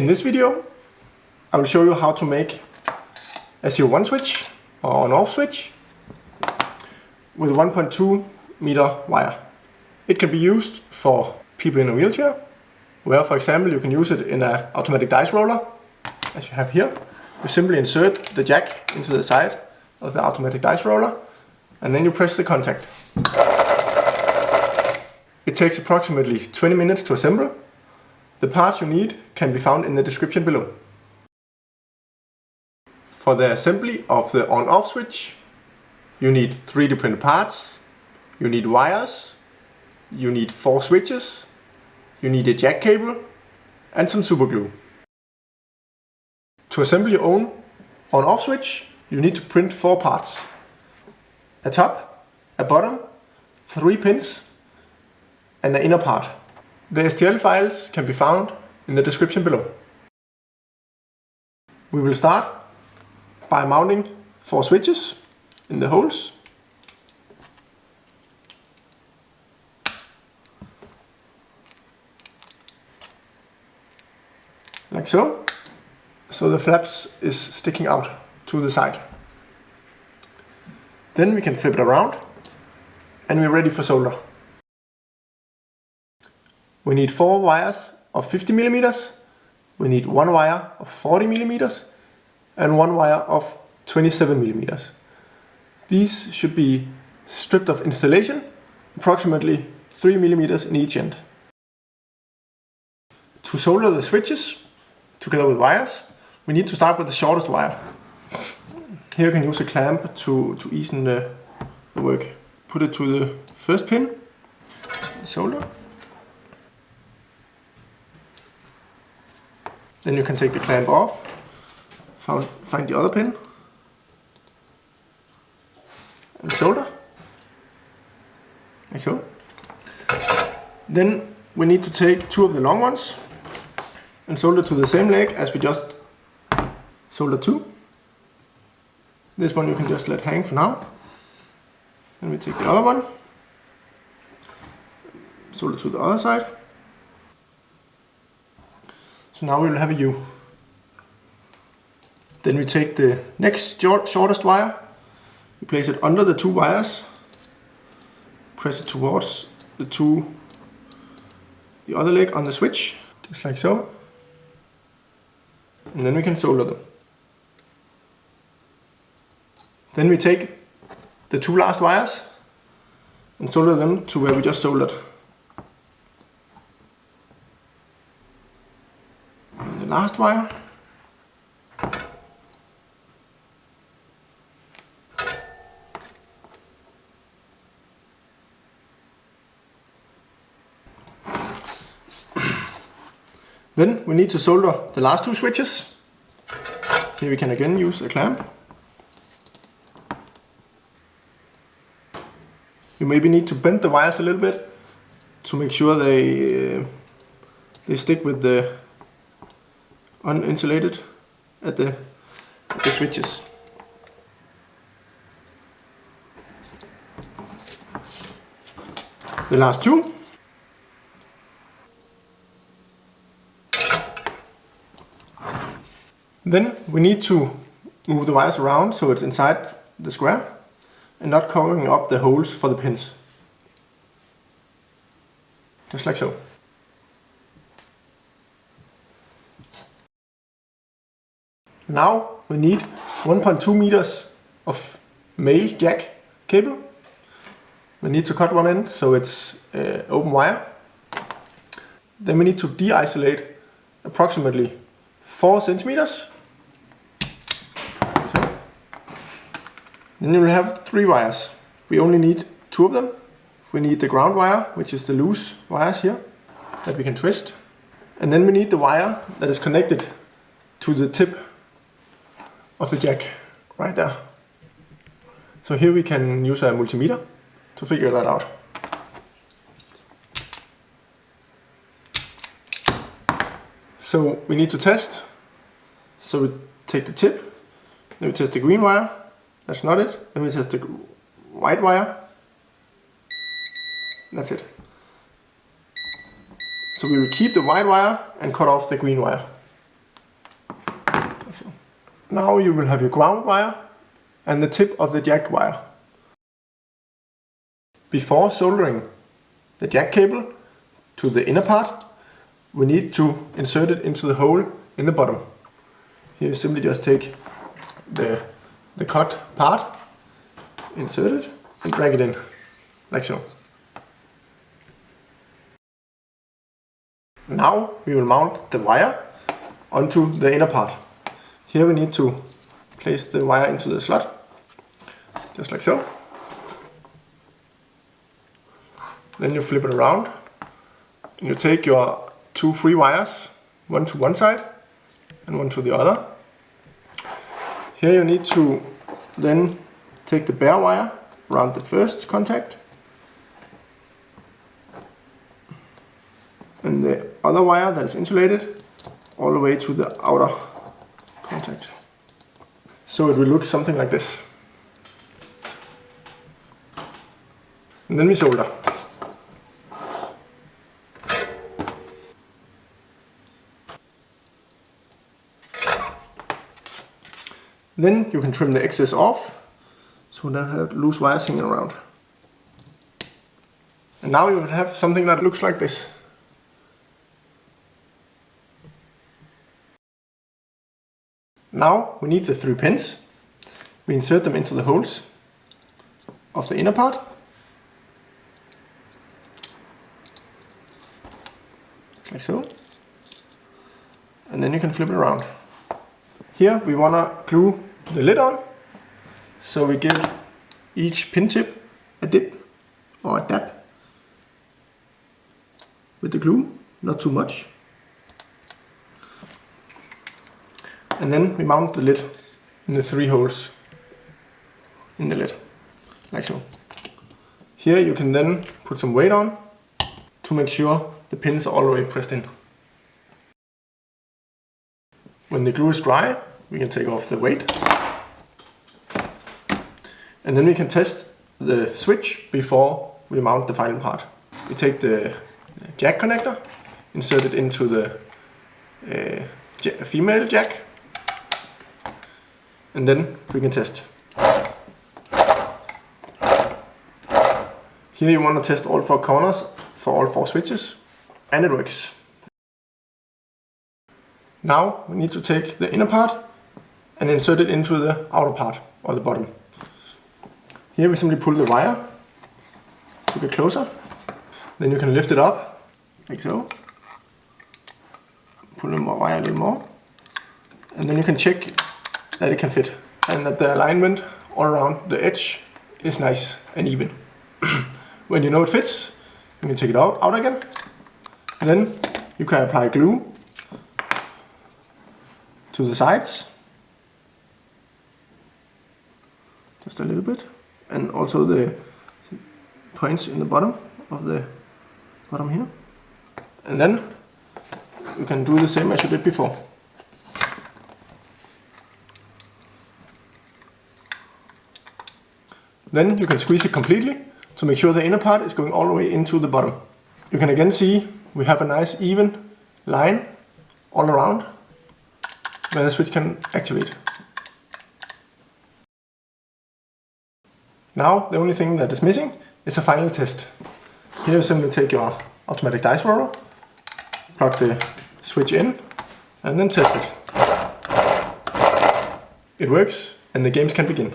In this video, I will show you how to make a 0-1 switch or an off switch with a 1.2 meter wire. It can be used for people in a wheelchair, where for example you can use it in an automatic dice roller, as you have here. You simply insert the jack into the side of the automatic dice roller and then you press the contact. It takes approximately 20 minutes to assemble. The parts you need can be found in the description below. For the assembly of the on-off switch, you need 3D printed parts, you need wires, you need 4 switches, you need a jack cable and some super glue. To assemble your own on-off switch, you need to print 4 parts. A top, a bottom, 3 pins and the inner part. The STL files can be found in the description below. We will start by mounting 4 switches in the holes. Like so. So the flaps is sticking out to the side. Then we can flip it around and we're ready for solder. We need 4 wires of 50 millimeters, we need 1 wire of 40 millimeters and 1 wire of 27 millimeters. These should be stripped of installation, approximately 3 millimeters in each end. To solder the switches together with wires, we need to start with the shortest wire. Here you can use a clamp to ease the work. Put it to the first pin, solder. Then you can take the clamp off, find the other pin and solder, like so. Then we need to take 2 of the long ones and solder to the same leg as we just soldered to. This one you can just let hang for now. Then we take the other one, solder to the other side. So now we will have a U. Then we take the next shortest wire, we place it under the 2 wires, press it towards the other leg on the switch, just like so. And then we can solder them. Then we take the 2 last wires and solder them to where we just soldered. And the last wire. Then we need to solder the last 2 switches. Here we can again use a clamp. You maybe need to bend the wires a little bit to make sure they stick with the uninsulated at the switches. The last 2. Then we need to move the wires around so it's inside the square and not covering up the holes for the pins. Just like so. Now we need 1.2 meters of male jack cable. We need to cut one end so it's open wire. Then we need to de-isolate approximately 4 centimeters. So. Then you will have 3 wires. We only need 2 of them. We need the ground wire, which is the loose wires here that we can twist. And then we need the wire that is connected to the tip of the jack right there. So here we can use a multimeter to figure that out. So we need to test. So we take the tip, then we test the green wire, that's not it. Then we test the white wire, that's it. So we will keep the white wire and cut off the green wire. Now you will have your ground wire and the tip of the jack wire. Before soldering the jack cable to the inner part, we need to insert it into the hole in the bottom. Here you simply just take the cut part, insert it and drag it in, like so. Now we will mount the wire onto the inner part. Here we need to place the wire into the slot, just like so. Then you flip it around and you take your two free wires, one to one side and one to the other. Here you need to then take the bare wire around the first contact and the other wire that is insulated all the way to the outer contact. So it will look something like this. And then we solder. Then you can trim the excess off, so you don't have loose wires hanging around. And now you will have something that looks like this. Now we need the 3 pins. We insert them into the holes of the inner part. Like so. And then you can flip it around. Here we want to glue the lid on, so we give each pin tip a dip or a dab with the glue, not too much. And then we mount the lid in the 3 holes in the lid, like so. Here you can then put some weight on to make sure the pins are all the way pressed in. When the glue is dry, we can take off the weight. And then we can test the switch before we mount the final part. We take the jack connector, insert it into the female jack, and then we can test. Here you want to test all 4 corners for all 4 switches, and it works. Now we need to take the inner part and insert it into the outer part, or the bottom. Here we simply pull the wire to get closer. Then you can lift it up, like so. Pull the wire a little more. And then you can check that it can fit, and that the alignment all around the edge is nice and even. When you know it fits, you can take it out again. And then you can apply glue to the sides, just a little bit, and also the points in the bottom of the bottom here. And then you can do the same as you did before. Then you can squeeze it completely to make sure the inner part is going all the way into the bottom. You can again see we have a nice even line all around where the switch can activate. Now the only thing that is missing is a final test. Here you simply take your automatic dice roller, plug the switch in, and then test it. It works and the games can begin.